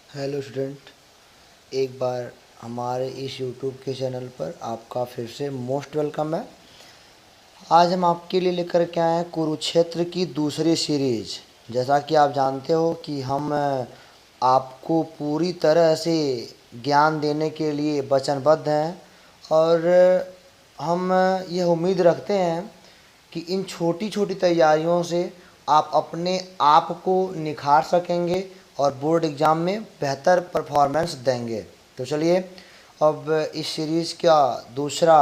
Hello student, एक बार हमारे इस यूट्यूब के चैनल पर आपका फिर से मोस्ट वेलकम है। आज हम आपके लिए लेकर के आए हैं कुरुक्षेत्र की दूसरी सीरीज। जैसा कि आप जानते हो कि हम आपको पूरी तरह से ज्ञान देने के लिए वचनबद्ध हैं और हम यह उम्मीद रखते हैं कि इन छोटी छोटी तैयारियों से आप अपने आप को निखार सकेंगे और बोर्ड एग्ज़ाम में बेहतर परफॉर्मेंस देंगे। तो चलिए अब इस सीरीज़ का दूसरा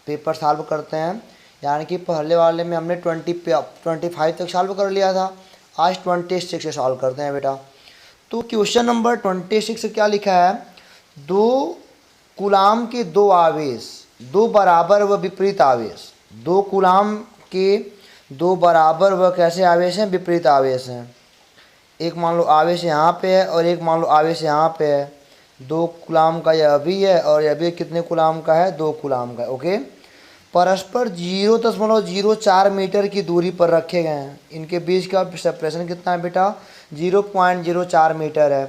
पेपर सॉल्व करते हैं। यानी कि पहले वाले में हमने 25 तक सॉल्व कर लिया था, आज 26 से सॉल्व करते हैं बेटा। तो क्वेश्चन नंबर 26 क्या लिखा है, दो कूलाम के दो आवेश, दो बराबर व विपरीत आवेश, दो कूलाम के दो बराबर व कैसे आवेश हैं, विपरीत आवेश हैं। एक मान लो आवेश यहाँ पे है और एक मान लो आवेश यहाँ पे है। दो कूलाम का यह भी है और यह भी कितने कूलाम का है, 2 कूलाम का है। ओके, परस्पर 0.04 मीटर की दूरी पर रखे गए हैं। इनके बीच का सेपरेशन कितना है बेटा, 0.04 मीटर है।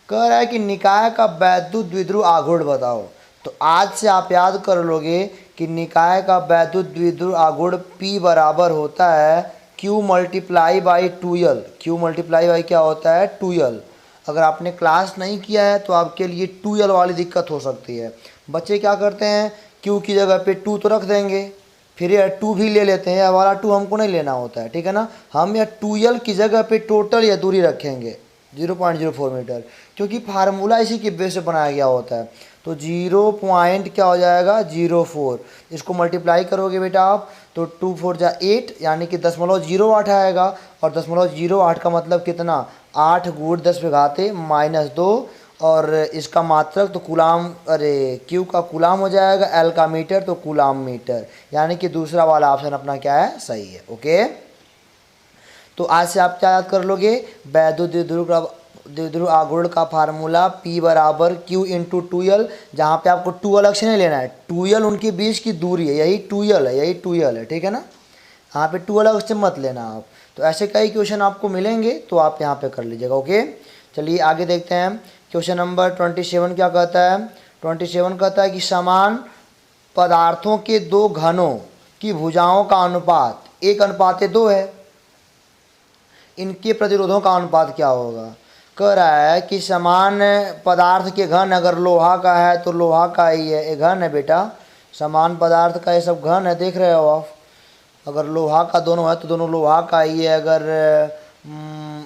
कह रहा है कि निकाय का वैद्युत द्विध्रुव आघूर्ण बताओ। तो आज से आप याद कर लोगे कि निकाय का वैद्युत द्विध्रुव आघूर्ण P बराबर होता है Q multiply by 2L। Q multiply by क्या होता है, 2L। अगर आपने क्लास नहीं किया है तो आपके लिए 2L वाली दिक्कत हो सकती है। बच्चे क्या करते हैं, Q की जगह पे 2 तो रख देंगे, फिर यह 2 भी ले लेते हैं। यह वाला 2 हमको नहीं लेना होता है, ठीक है ना। हम यह 2L की जगह पे टोटल यह दूरी रखेंगे 0.04 मीटर, क्योंकि फार्मूला इसी के बेस से बनाया गया होता है। तो 0 पॉइंट क्या हो जाएगा, 04। इसको मल्टीप्लाई करोगे बेटा आप तो 2 4 जा 8, यानी कि 0.08 आएगा। और 0.08 का मतलब कितना, 8 गुण 10 घाते -2। और इसका मात्रक तो कूलाम, अरे क्यू का कूलाम हो जाएगा, एल का मीटर तो कूलाम मीटर। यानी कि दूसरा वाला ऑप्शन अपना क्या है, सही है। ओके, तो आज से आप क्या याद कर लोगे, वैद्युत द्विध्रुव आघूर्ण का फार्मूला P बराबर Q इंटू 2L। जहाँ पे आपको 2 अलग से नहीं लेना है, 2L उनके बीच की दूरी है, यही 2L है, यही 2L है, ठीक है ना। यहाँ पे 2 अलग से मत लेना आप। तो ऐसे कई क्वेश्चन आपको मिलेंगे तो आप यहाँ पे कर लीजिएगा। ओके, चलिए आगे देखते हैं। क्वेश्चन नंबर 27 क्या कहता है, 27 कहता है कि समान पदार्थों के दो घनों की भुजाओं का अनुपात 1:2 है। इनके प्रतिरोधों का अनुपात क्या होगा। कह रहा है कि समान पदार्थ के घन, अगर लोहा का है तो लोहा का ही है, ये घन है बेटा। समान पदार्थ का ये सब घन है, देख रहे हो आप। अगर लोहा का दोनों है तो दोनों लोहा का ही है, अगर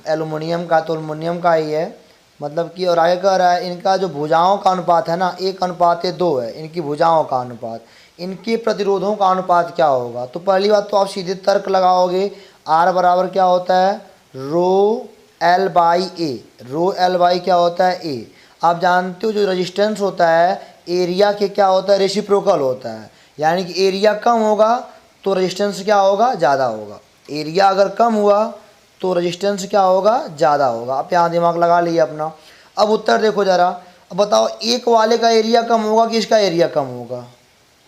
एलुमिनियम का तो एलुमिनियम का ही है, मतलब कि। और आगे कह रहा है इनका जो भुजाओं का अनुपात है ना, 1:2 है इनकी भुजाओं का अनुपात। इनके प्रतिरोधों का अनुपात क्या होगा। तो पहली बात तो आप सीधे तर्क लगाओगे, R बराबर क्या होता है, rho L by A. Rho L by क्या होता है, ए। आप जानते हो जो रेजिस्टेंस होता है एरिया के क्या होता है, रेसिप्रोकल होता है। यानी कि एरिया कम होगा तो रेजिस्टेंस क्या होगा, ज़्यादा होगा। एरिया अगर कम हुआ तो रेजिस्टेंस क्या होगा, ज़्यादा होगा। आप यहाँ दिमाग लगा लीजिए अपना। अब उत्तर देखो ज़रा, अब बताओ एक वाले का एरिया कम होगा कि इसका एरिया कम होगा,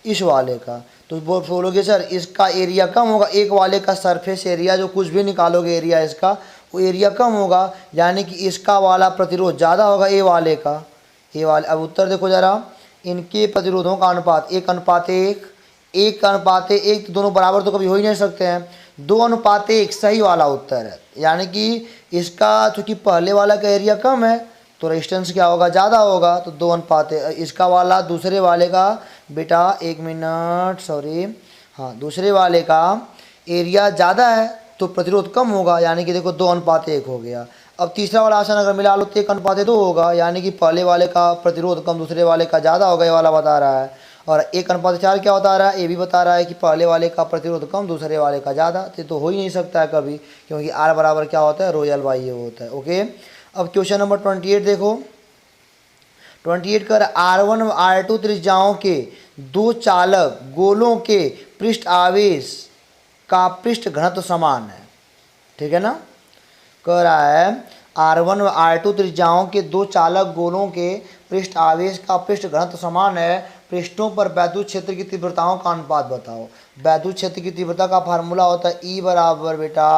इस वाले का। तो बोलोगे सर इसका एरिया कम होगा, एक वाले का सरफेस एरिया जो कुछ भी निकालोगे एरिया इसका, वो एरिया कम होगा, यानी कि इसका वाला प्रतिरोध ज़्यादा होगा ए वाले का, ए वाले। अब उत्तर देखो ज़रा, इनके प्रतिरोधों का अनुपात 1:1, 1:1 तो दोनों बराबर तो कभी हो ही नहीं सकते हैं। 2:1 सही वाला उत्तर है। यानी कि इसका चूँकि पहले वाला का एरिया कम है तो रेजिस्टेंस क्या होगा, ज़्यादा होगा। तो 2:1 इसका वाला दूसरे वाले का बेटा, 1 मिनट सॉरी, हाँ, दूसरे वाले का एरिया ज़्यादा है तो प्रतिरोध कम होगा, यानी कि देखो 2:1 हो गया। अब तीसरा वाला आसान अगर मिला लो तो 1:2 होगा, यानी कि पहले वाले का प्रतिरोध कम दूसरे वाले का ज़्यादा होगा, ये वाला बता रहा है। और 1:4 क्या बता रहा है, ये भी बता रहा है कि पहले वाले का प्रतिरोध कम दूसरे वाले का ज़्यादा। तो हो ही नहीं सकता है कभी, क्योंकि R बराबर क्या होता है, रो एल बाई ए होता है। ओके, अब क्वेश्चन नंबर 28 देखो। 28 कर R1 और R2 त्रिज्याओं के दो चालक गोलों के पृष्ठ आवेश का पृष्ठ घनत्व समान है, ठीक है ना। कह रहा है R1 और R2 त्रिज्याओं के दो चालक गोलों के पृष्ठ आवेश का पृष्ठ घनत्व समान है, पृष्ठों पर वैद्युत क्षेत्र की तीव्रताओं का अनुपात बताओ। वैद्युत क्षेत्र की तीव्रता का फार्मूला होता है E बराबर बेटा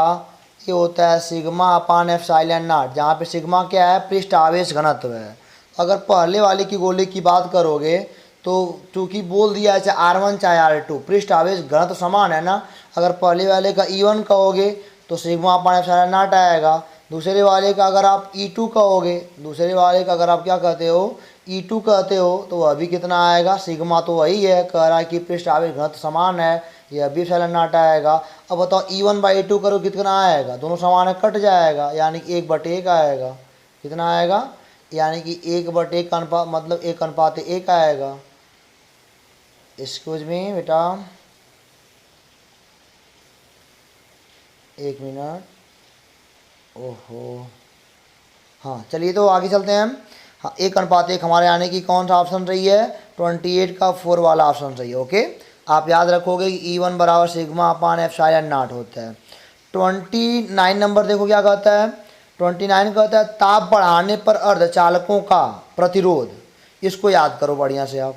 ये होता है सिग्मा अपान एप्सिलॉन नॉट, जहाँ पे सिग्मा क्या है, पृष्ठ आवेश घनत्व है। अगर पहले वाले की गोले की बात करोगे तो चूँकि बोल दिया है चाहे R1 चाहे R2, पृष्ठ आवेश घनत्व समान है ना। अगर पहले वाले का E1 कहोगे तो सिग्मा अपान एप्सिलॉन नॉट आएगा। दूसरे वाले का अगर आप E2 कहोगे, दूसरे वाले का अगर आप क्या कहते हो, E2 कहते हो, तो वह भी कितना आएगा, सिग्मा तो वही है, कह रहा है कि पृष्ठ आवेश घनत्व समान है, यह भी एप्सिलॉन नॉट आएगा। अब बताओ E1/E2 करो कितना आएगा, दोनों समान है, कट जाएगा, यानी कि 1/1 आएगा। कितना आएगा, यानी कि 1/1 का अनुपात, मतलब 1:1 आएगा। एक्सक्यूज मी बेटा, एक मिनट, ओहो, हाँ चलिए तो आगे चलते हैं हम। हाँ 1:1 हमारे आने की कौन सा ऑप्शन रही है, 28 का 4 वाला ऑप्शन रही है। ओके, आप याद रखोगे कि E1 बराबर सिग्मा अपान एप्सिलॉन नॉट होता है। 29 नंबर देखो क्या कहता है, 29 कहता है ताप बढ़ाने पर अर्धचालकों का प्रतिरोध। इसको याद करो बढ़िया से आप,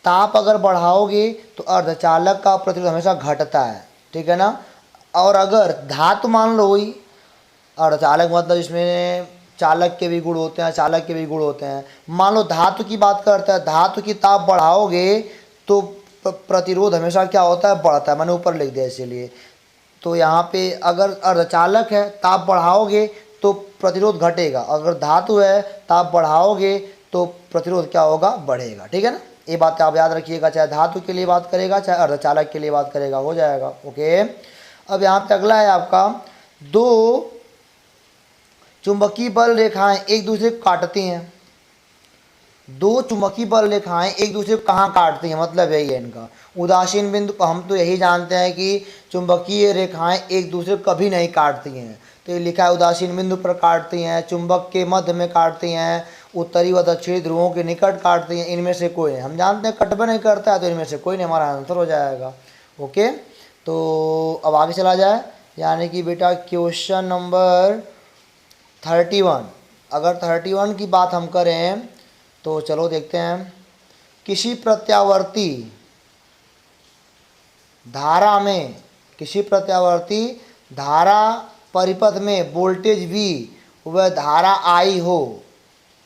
ताप अगर बढ़ाओगे तो अर्धचालक का प्रतिरोध हमेशा घटता है, ठीक है ना। और अगर धातु मान लो ही, अर्धचालक मतलब इसमें चालक के भी गुण होते हैं, चालक के भी गुण होते हैं। मान लो धातु की बात करते हैं, धातु की ताप बढ़ाओगे तो प्रतिरोध हमेशा क्या होता है, बढ़ता है, मैंने ऊपर लिख दिया इसीलिए। तो यहाँ पे अगर अर्धचालक है, ताप बढ़ाओगे तो प्रतिरोध घटेगा, अगर धातु है ताप बढ़ाओगे तो प्रतिरोध क्या होगा, बढ़ेगा, ठीक है ना। ये बात आप याद रखिएगा, चाहे धातु के लिए बात करेगा चाहे अर्धचालक के लिए बात करेगा, हो जाएगा। ओके, अब यहाँ पे अगला है आपका, दो चुंबकीय बल रेखाएं एक दूसरे को काटती हैं। दो चुंबकीय बल रेखाएं एक दूसरे को कहाँ काटती हैं, मतलब यही है इनका उदासीन बिंदु। हम तो यही जानते हैं कि चुंबकीय रेखाएं एक दूसरे को कभी नहीं काटती हैं, तो ये लिखा है उदासीन बिंदु पर काटती हैं, चुंबक के मध्य में काटती हैं, उत्तरी व दक्षिणी ध्रुवों के निकट काटती हैं, इनमें से कोई नहीं। हम जानते हैं कटबे नहीं करता है, तो इनमें से कोई नहीं, हमारा आंसर हो जाएगा। ओके, तो अब आगे चला जाए, यानी कि बेटा क्वेश्चन नंबर 31। अगर 31 की बात हम करें तो चलो देखते हैं, किसी प्रत्यावर्ती धारा में, किसी प्रत्यावर्ती धारा परिपथ में वोल्टेज V व धारा I हो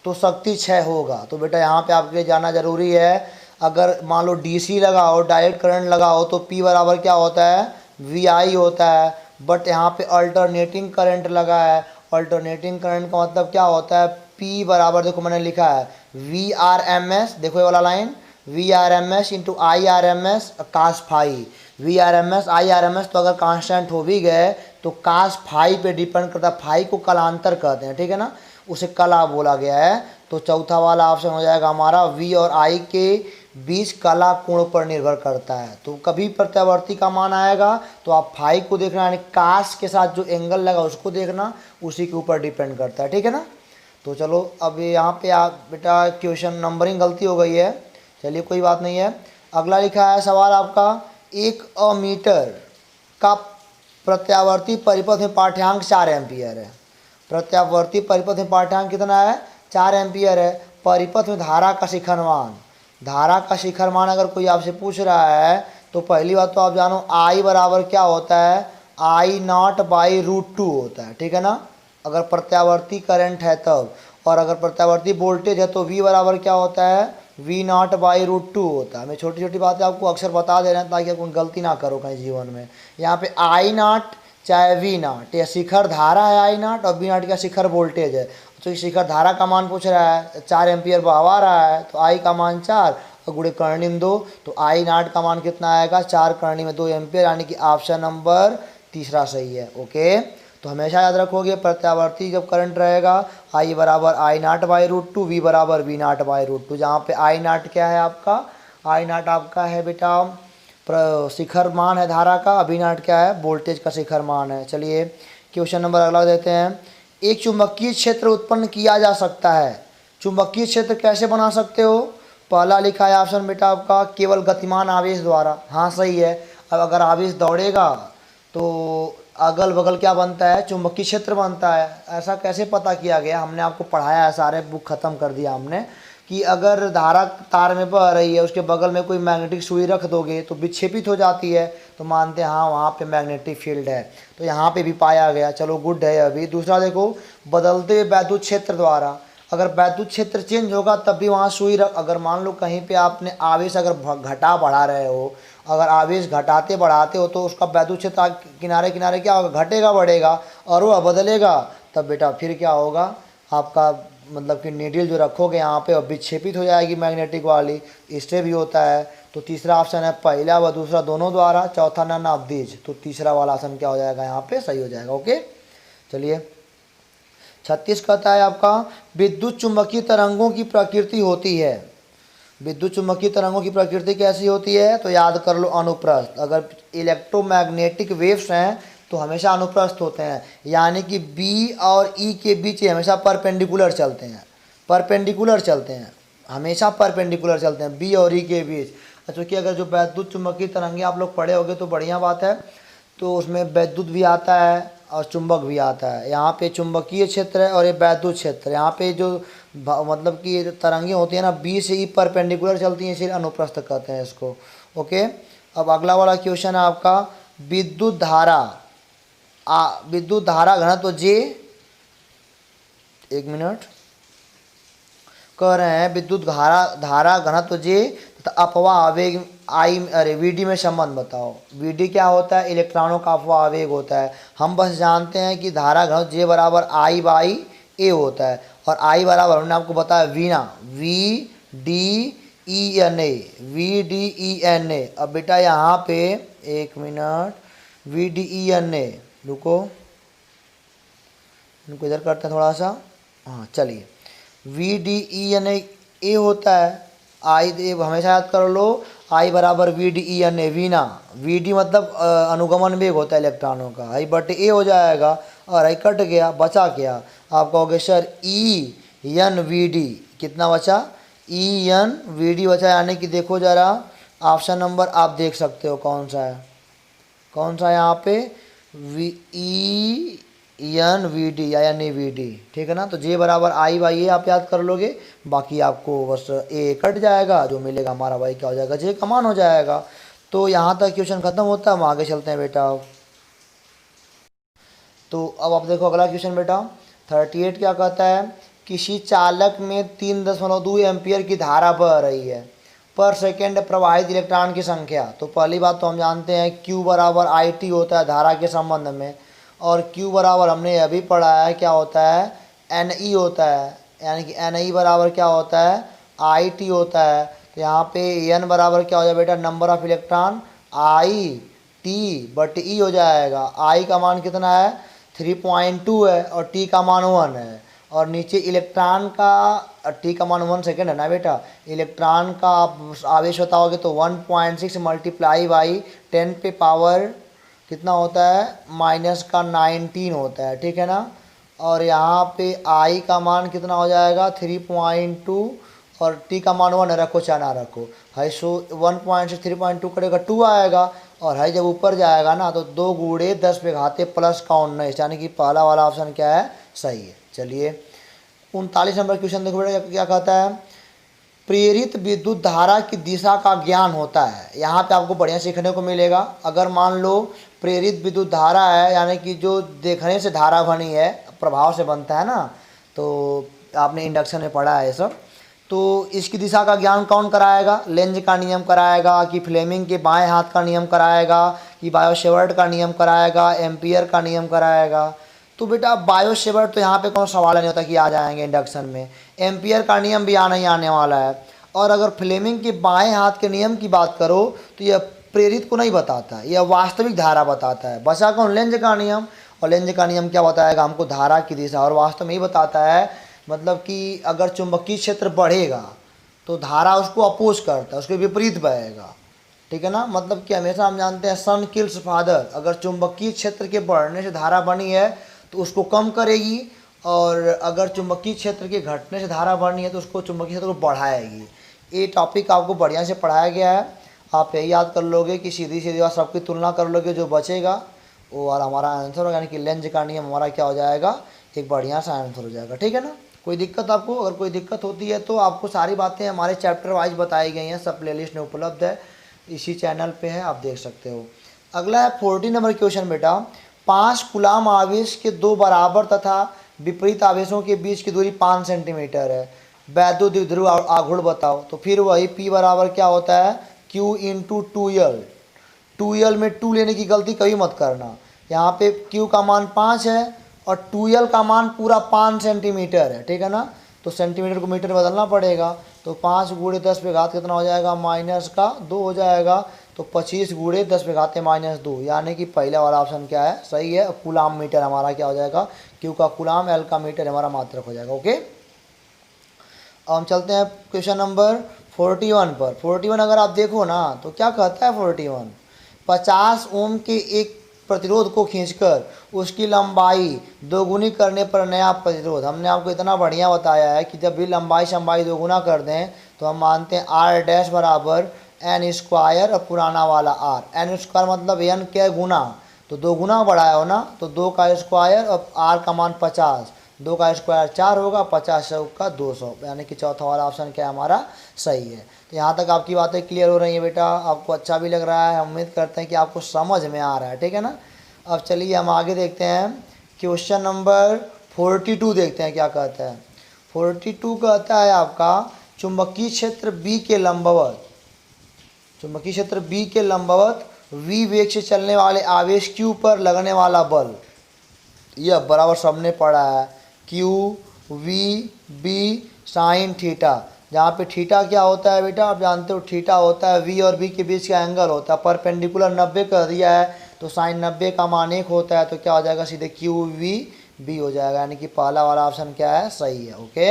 तो शक्ति क्षय होगा। तो बेटा यहाँ पे आपके लिए जाना जरूरी है, अगर मान लो DC लगाओ, डायरेक्ट करंट लगाओ, तो P बराबर क्या होता है, VI होता है। बट यहाँ पे अल्टरनेटिंग करंट लगा है, अल्टरनेटिंग करंट का मतलब क्या होता है, P बराबर देखो मैंने लिखा है VRMS, देखो ये वाला line, VRMS into IRMS cos phi. VRMS IRMS तो अगर कांस्टेंट हो भी गए तो कास फाई पे डिपेंड करता है, फाई को कलांतर कहते हैं, ठीक है ना, उसे कला बोला गया है। तो चौथा वाला ऑप्शन हो जाएगा हमारा, V और I के बीच कला कोण पर निर्भर करता है। तो कभी प्रत्यावर्ती का मान आएगा तो आप फाई को देखना, यानी कास के साथ जो एंगल लगा उसको देखना, उसी के ऊपर डिपेंड करता है, ठीक है ना। तो चलो अब यहाँ पे आप बेटा क्वेश्चन नंबरिंग गलती हो गई है, चलिए कोई बात नहीं है। अगला लिखा है सवाल आपका, 1 मीटर का प्रत्यावर्ती परिपथ में पाठ्यांक 4 एम्पियर है। प्रत्यावर्ती परिपथ में पाठ्यांक कितना है, 4 एम्पियर है। परिपथ में धारा का शिखर मान, धारा का शिखर मान अगर कोई आपसे पूछ रहा है तो पहली बात तो आप जानो I बराबर क्या होता है, I0/√2 होता है, ठीक है ना, अगर प्रत्यावर्ती करंट है तब। और अगर प्रत्यावर्ती वोल्टेज है तो V बराबर क्या होता है, V0/√2 होता है। मैं छोटी छोटी बातें आपको अक्सर बता दे रहे हैं ताकि आप कोई गलती ना करो कहीं जीवन में। यहाँ पे I0 चाहे V0, यह शिखर धारा है I0 और V0 का शिखर वोल्टेज है। तो शिखर धारा का मान पूछ रहा है, 4 एम्पियर बहवा रहा है, तो I का मान 4 और गुणे कर्णिम 2, तो I0 का मान कितना आएगा, 4 कर्णिम में 2 एम्पियर, यानी कि ऑप्शन नंबर तीसरा सही है। ओके, तो हमेशा याद रखोगे प्रत्यावर्ती जब करंट रहेगा I बराबर I0/√2, V बराबर V0/√2। जहाँ पे I0 क्या है आपका, I0 आपका है बेटा शिखर मान है धारा का, V0 क्या है, वोल्टेज का शिखर मान है। चलिए क्वेश्चन नंबर अगला देते हैं, एक चुंबकीय क्षेत्र उत्पन्न किया जा सकता है। चुंबकीय क्षेत्र कैसे बना सकते हो, पहला लिखा है ऑप्शन बेटा आपका, केवल गतिमान आवेश द्वारा। हाँ सही है, अब अगर आवेश दौड़ेगा तो अगल बगल क्या बनता है, चुंबकीय क्षेत्र बनता है। ऐसा कैसे पता किया गया, हमने आपको पढ़ाया है, सारे बुक ख़त्म कर दिया हमने कि अगर धारा तार में बह रही है, उसके बगल में कोई मैग्नेटिक सुई रख दोगे तो विक्षेपित हो जाती है, तो मानते हैं हाँ वहाँ पे मैग्नेटिक फील्ड है, तो यहाँ पे भी पाया गया, चलो गुड है। अभी दूसरा देखो, बदलते हुए वैद्युत क्षेत्र द्वारा, अगर वैद्युत क्षेत्र चेंज होगा तब भी वहाँ सुई रख, अगर मान लो कहीं पे आपने आवेश अगर घटा बढ़ा रहे हो, अगर आवेश घटाते बढ़ाते हो तो उसका वैद्युत क्षेत्र किनारे किनारे क्या होगा, घटेगा बढ़ेगा, और वह बदलेगा, तब बेटा फिर क्या होगा आपका, मतलब कि नीडल जो रखोगे यहाँ पे विक्षेपित हो जाएगी मैग्नेटिक वाली, इससे भी होता है। तो तीसरा ऑप्शन है पहला व दूसरा दोनों द्वारा, चौथा ना नाभदीज, तो तीसरा वाला ऑप्शन क्या हो जाएगा यहाँ पे, सही हो जाएगा। ओके चलिए 36 कहता है आपका, विद्युत चुंबकीय तरंगों की प्रकृति होती है। विद्युत चुंबकीय तरंगों की प्रकृति कैसी होती है, तो याद कर लो अनुप्रस्थ। अगर इलेक्ट्रोमैग्नेटिक वेव्स हैं तो हमेशा अनुप्रस्थ होते हैं, यानी कि बी और ई के बीच हमेशा परपेंडिकुलर चलते हैं, परपेंडिकुलर चलते हैं, हमेशा परपेंडिकुलर चलते हैं बी और ई के बीच। क्योंकि अगर जो वैद्युत चुंबकीय तरंगे आप लोग पढ़े होंगे तो बढ़िया बात है, तो उसमें वैद्युत भी आता है और चुंबक भी आता है। यहाँ पे चुंबकीय क्षेत्र है और ये वैद्युत क्षेत्र, यहाँ पे जो मतलब कि तरंगे होती हैं ना, बी से ई परपेंडिकुलर चलती हैं, इसलिए अनुप्रस्थ कहते हैं इसको। ओके, अब अगला वाला क्वेश्चन है आपका, विद्युत धारा विद्युत धारा घनत्व जे, एक मिनट, कह रहे हैं विद्युत धारा घनत्व जे तथा अपवाह आवेग आई, अरे वीडी में संबंध बताओ। वीडी क्या होता है, इलेक्ट्रॉनों का अपवाह आवेग होता है। हम बस जानते हैं कि धारा घनत्व जे बराबर आई बाई ए होता है, और आई बराबर हमने आपको बताया वी ना, V D E N A, V D E N A. अब बेटा यहाँ पे एक minute, V D E N A, रुको इनको इधर करते हैं थोड़ा सा, हाँ चलिए, V D E N A होता है, आई हमेशा याद कर लो, आई बराबर V D E N A, V ना, वी डी मतलब अनुगमन वेग होता है इलेक्ट्रॉनों का, आई बटे ए हो जाएगा, और आई कट गया, बचा क्या, आप कहोगे sir E N V D, कितना बचा, ई एन वी डी बचा, यानी कि देखो ज़रा ऑप्शन नंबर आप देख सकते हो कौन सा है, कौन सा है यहाँ पे, V E N V D या एन ए वी डी, ठीक है ना। तो जे बराबर आई बाई ए आप याद कर लोगे, बाकी आपको बस ए कट जाएगा, जो मिलेगा हमारा वाई क्या हो जाएगा, जे का मान हो जाएगा। तो यहाँ तक क्वेश्चन खत्म होता है, हम आगे चलते हैं बेटा। तो अब आप देखो अगला क्वेश्चन बेटा 38 क्या कहता है, किसी चालक में 3.2 एम्पियर की धारा बह रही है, पर सेकेंड प्रवाहित इलेक्ट्रॉन की संख्या। तो पहली बात तो हम जानते हैं Q बराबर आई टी होता है धारा के संबंध में, और Q बराबर हमने यह भी पढ़ा है क्या होता है, एन ई होता है, यानी कि एन ई बराबर क्या होता है, आई टी होता है। तो यहाँ पे एन बराबर क्या हो जाएगा बेटा, number of electron, I T but E हो जाएगा। आई का मान कितना है, 3.2 है, और टी का मान 1 है, और नीचे इलेक्ट्रॉन का टी का मान 1 सेकेंड है ना बेटा, इलेक्ट्रॉन का आप आवेश बताओगे तो 1.6 मल्टीप्लाई बाई 10 पे पावर कितना होता है, -19 होता है, ठीक है ना। और यहाँ पे आई का मान कितना हो जाएगा 3.2, और टी का मान 1 है, रखो चाहे ना रखो, है सो 1.6 3.2 करेगा 2 आएगा, और है जब ऊपर जाएगा ना तो 2 गुणे 10 पे घाते प्लस का 19, यानी कि पहला वाला ऑप्शन क्या है, सही है। चलिए 39 नंबर क्वेश्चन देखो बेटा क्या कहता है, प्रेरित विद्युत धारा की दिशा का ज्ञान होता है। यहाँ पे आपको बढ़िया सीखने को मिलेगा। अगर मान लो प्रेरित विद्युत धारा है, यानी कि जो देखने से धारा बनी है, प्रभाव से बनता है ना, तो आपने इंडक्शन में पढ़ा है ये सब। तो इसकी दिशा का ज्ञान कौन कराएगा, लेंज का नियम कराएगा, कि फ्लेमिंग के बाएं हाथ का नियम कराएगा, कि बायो-सेवर्ट का नियम कराएगा, एम्पियर का नियम कराएगा। तो बेटा बायो-सेवर्ट तो यहाँ पे कौन सवाल नहीं होता कि आ जाएंगे इंडक्शन में, एम्पियर का नियम भी आने ही आने वाला है। और अगर फ्लेमिंग के बाएं हाथ के नियम की बात करो तो यह प्रेरित को नहीं बताता, यह वास्तविक धारा बताता है। बचा कौन, लेंज का नियम, और लेंज का नियम क्या बताएगा हमको, धारा की दिशा, और वास्तव में ही बताता है, मतलब कि अगर चुंबकीय क्षेत्र बढ़ेगा तो धारा उसको अपोज करता है, उसके विपरीत बहेगा, ठीक है ना। मतलब कि हमेशा हम जानते हैं सन किल्स फादर, अगर चुंबकीय क्षेत्र के बढ़ने से धारा बनी है तो उसको कम करेगी, और अगर चुंबकीय क्षेत्र के घटने से धारा बढ़नी है तो उसको चुंबकीय क्षेत्र को बढ़ाएगी। ये टॉपिक आपको बढ़िया से पढ़ाया गया है, आप यही याद कर लोगे कि सीधी सीधी बात सबकी तुलना कर लोगे, जो बचेगा वो वाला हमारा आंसर होगा, यानी कि लेंज का नियम हमारा क्या हो जाएगा, एक बढ़िया सा आंसर हो जाएगा, ठीक है ना। कोई दिक्कत आपको, अगर कोई दिक्कत होती है तो आपको सारी बातें हमारे चैप्टर वाइज बताई गई हैं, सब प्लेलिस्ट में उपलब्ध है, इसी चैनल पे है, आप देख सकते हो। अगला है 40 नंबर क्वेश्चन बेटा। 5 कूलाम आवेश के दो बराबर तथा विपरीत आवेशों के बीच की दूरी 5 सेंटीमीटर है, वैद्युत द्विध्रुव आघूर्ण बताओ। तो फिर वही P बराबर क्या होता है, Q इंटू 2L। 2L में 2 लेने की गलती कभी मत करना। यहाँ पे Q का मान 5 है और 2L का मान पूरा 5 सेंटीमीटर है, ठीक है ना। तो सेंटीमीटर को मीटर बदलना पड़ेगा। तो 5 गुणे 10 पे घात कितना हो जाएगा, -2 हो जाएगा। तो 25 गुणे 10 पे घात -2, यानी कि पहला वाला ऑप्शन क्या है, सही है। कूलाम मीटर हमारा क्या हो जाएगा, Q का कूलाम, L का मीटर हमारा मात्रक हो जाएगा। ओके, अब हम चलते हैं क्वेश्चन नंबर 41 पर। 41 अगर आप देखो ना तो क्या कहता है 41, 50 ओम के एक प्रतिरोध को खींचकर उसकी लंबाई दोगुनी करने पर नया प्रतिरोध। हमने आपको इतना बढ़िया बताया है कि जब भी लंबाई दोगुना कर दें तो हम मानते हैं R डैश बराबर एन स्क्वायर और पुराना वाला R। एन स्क्वायर मतलब n के गुना, तो दो गुना बढ़ाया हो ना, तो 2 का स्क्वायर और R का मान 50, 2 का स्क्वायर 4 होगा, 50 का 200, यानी कि चौथा वाला ऑप्शन क्या है हमारा, सही है। तो यहाँ तक आपकी बातें क्लियर हो रही हैं बेटा, आपको अच्छा भी लग रहा है, उम्मीद करते हैं कि आपको समझ में आ रहा है, ठीक है ना। अब चलिए हम आगे देखते हैं, क्वेश्चन नंबर 42 देखते हैं क्या कहता है। 42 कहता है आपका चुंबकीय क्षेत्र B के लंबवत, चुंबकीय क्षेत्र B के लंबवत V वेग से चलने वाले आवेश Q पर लगने वाला बल, यह बराबर सबने पढ़ा है, Q V B sine theta. जहाँ पे थीटा क्या होता है बेटा, आप जानते हो थीटा होता है V और B के बीच का एंगल होता है, परपेंडिकुलर 90 कर दिया है तो साइन 90 का मान 1 होता है, तो क्या हो जाएगा, सीधे Q V B हो जाएगा, यानी कि पहला वाला ऑप्शन क्या है, सही है। ओके,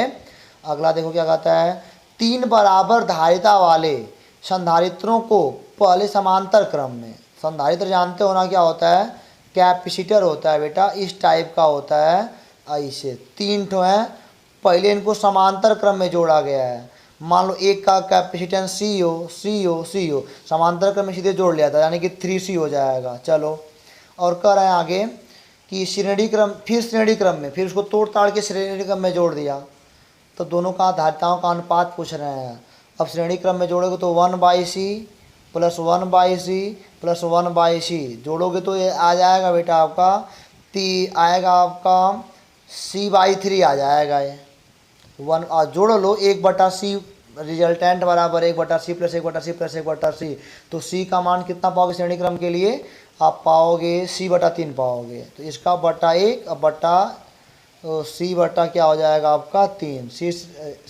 अगला देखो क्या कहता है, 3 बराबर धारिता वाले संधारित्रों को पहले समांतर क्रम में, संधारित्र जानते हो ना क्या होता है, कैपेसिटर होता है बेटा, इस टाइप का होता है, ऐसे 3 ठो हैं, पहले इनको समांतर क्रम में जोड़ा गया है। मान लो एक का कैपेसिटेंस C हो, समांतर क्रम में सीधे जोड़ लिया था, यानी कि 3C हो जाएगा। चलो, और कह रहे हैं आगे कि श्रेणी क्रम, फिर श्रेणी क्रम में, फिर उसको तोड़ ताड़ के श्रेणी क्रम में जोड़ दिया, तो दोनों का धारिताओं का अनुपात पूछ रहे हैं। अब श्रेणी क्रम में जोड़ोगे तो 1/C plus 1/C plus 1/C जोड़ोगे तो ये आ जाएगा बेटा आपका आएगा आपका C/3 आ जाएगा। ये 1 जोड़ लो, 1/C रिजल्टेंट बराबर 1/C plus 1/C plus 1/C, तो C का मान कितना पाओगे श्रेणी क्रम के लिए, आप पाओगे C/3 पाओगे, तो इसका बटा 1 अब बटा C बटा क्या हो जाएगा आपका 3, C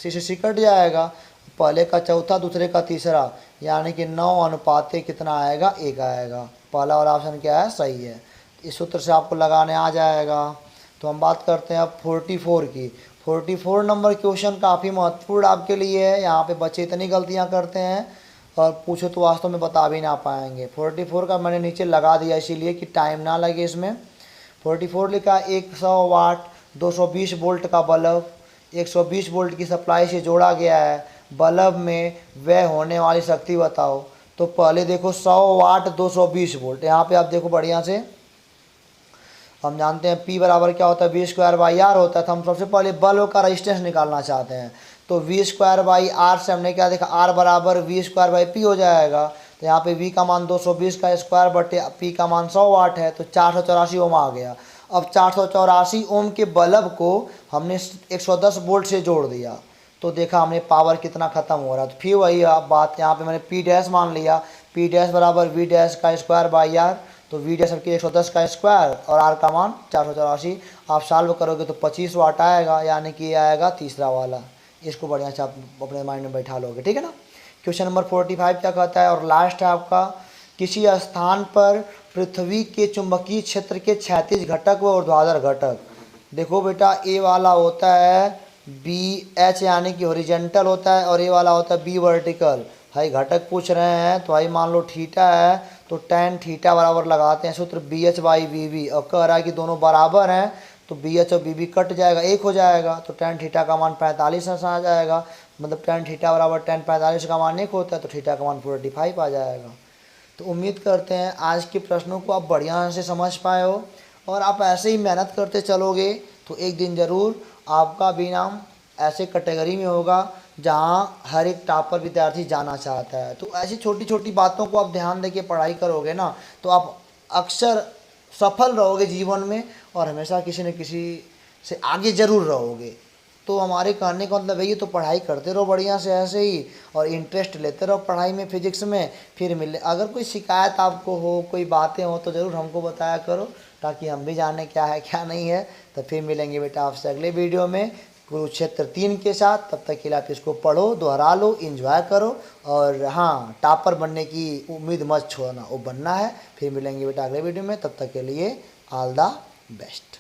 से C कट जाएगा, पहले का चौथा दूसरे का तीसरा, यानी कि 9 अनुपाते कितना आएगा, 1 आएगा। पहला वाला ऑप्शन क्या है, सही है। इस सूत्र से आपको लगाने आ जाएगा। तो हम बात करते हैं अब 44 की। 44 नंबर क्वेश्चन काफ़ी महत्वपूर्ण आपके लिए है, यहाँ पे बच्चे इतनी गलतियाँ करते हैं और पूछो तो वास्तव में बता भी ना पाएंगे। 44 का मैंने नीचे लगा दिया इसीलिए कि टाइम ना लगे इसमें। 44 लिखा 100 वाट 220 वोल्ट का बल्ब 120 वोल्ट की सप्लाई से जोड़ा गया है, बल्ब में व्यय होने वाली शक्ति बताओ। तो पहले देखो 100 वाट 220 वोल्ट, यहाँ पे आप देखो बढ़िया से, हम जानते हैं P बराबर क्या होता है, V²/R होता है, तो हम सबसे पहले बल्ब का रजिस्टेंस निकालना चाहते हैं, तो V²/R से हमने क्या देखा, R बराबर V²/P हो जाएगा। तो यहाँ पे V का मान 220 का स्क्वायर बटे P का मान 100 वाट है, तो 484 ओम आ गया। अब 484 ओम के बल्ब को हमने 110 वोल्ट से जोड़ दिया, तो देखा हमने पावर कितना ख़त्म हो रहा है। तो फिर वही बात, यहाँ पे मैंने P डैश मान लिया, P डैश बराबर V डैश का स्क्वायर/R, तो V डैश सबके 110 का स्क्वायर और R का मान 484। आप सॉल्व करोगे तो 25 वाट आएगा, यानी कि आएगा तीसरा वाला। इसको बढ़िया से आप अपने माइंड में बैठा लोगे, ठीक है ना। क्वेश्चन नंबर 45 क्या कहता है, और लास्ट है आपका, किसी स्थान पर पृथ्वी के चुंबकीय क्षेत्र के क्षैतिज घटक व ऊर्ध्वाधर घटक। देखो बेटा, ए वाला होता है BH यानी कि हॉरिजेंटल होता है, और ये वाला होता है B वर्टिकल। भाई घटक पूछ रहे हैं तो भाई मान लो थीटा है, तो tan थीटा बराबर लगाते हैं सूत्र BH/BB, और कह रहा है कि दोनों बराबर हैं, तो BH और BB कट जाएगा, 1 हो जाएगा, तो tan थीटा का मान 45 आ जाएगा, मतलब tan थीटा बराबर tan 45 का मान 1 होता है, तो थीटा का मान 45 आ जाएगा। तो उम्मीद करते हैं आज के प्रश्नों को आप बढ़िया से समझ पाए हो, और आप ऐसे ही मेहनत करते चलोगे तो एक दिन ज़रूर आपका भी नाम ऐसे कैटेगरी में होगा जहाँ हर एक टॉपर विद्यार्थी जाना चाहता है। तो ऐसी छोटी छोटी बातों को आप ध्यान देके पढ़ाई करोगे ना, तो आप अक्सर सफल रहोगे जीवन में, और हमेशा किसी न किसी से आगे ज़रूर रहोगे। तो हमारे कहने का मतलब यही, तो पढ़ाई करते रहो बढ़िया से ऐसे ही, और इंटरेस्ट लेते रहो पढ़ाई में, फिजिक्स में। फिर मिले, अगर कोई शिकायत आपको हो, कोई बातें हो, तो ज़रूर हमको बताया करो, ताकि हम भी जाने क्या है क्या नहीं है। तो फिर मिलेंगे बेटा आपसे अगले वीडियो में कुरुक्षेत्र 3 के साथ। तब तक के लिए आप इसको पढ़ो, दोहरा लो, इंजॉय करो, और हाँ, टॉपर बनने की उम्मीद मत छोड़ना, वो बनना है। फिर मिलेंगे बेटा अगले वीडियो में, तब तक के लिए ऑल द बेस्ट।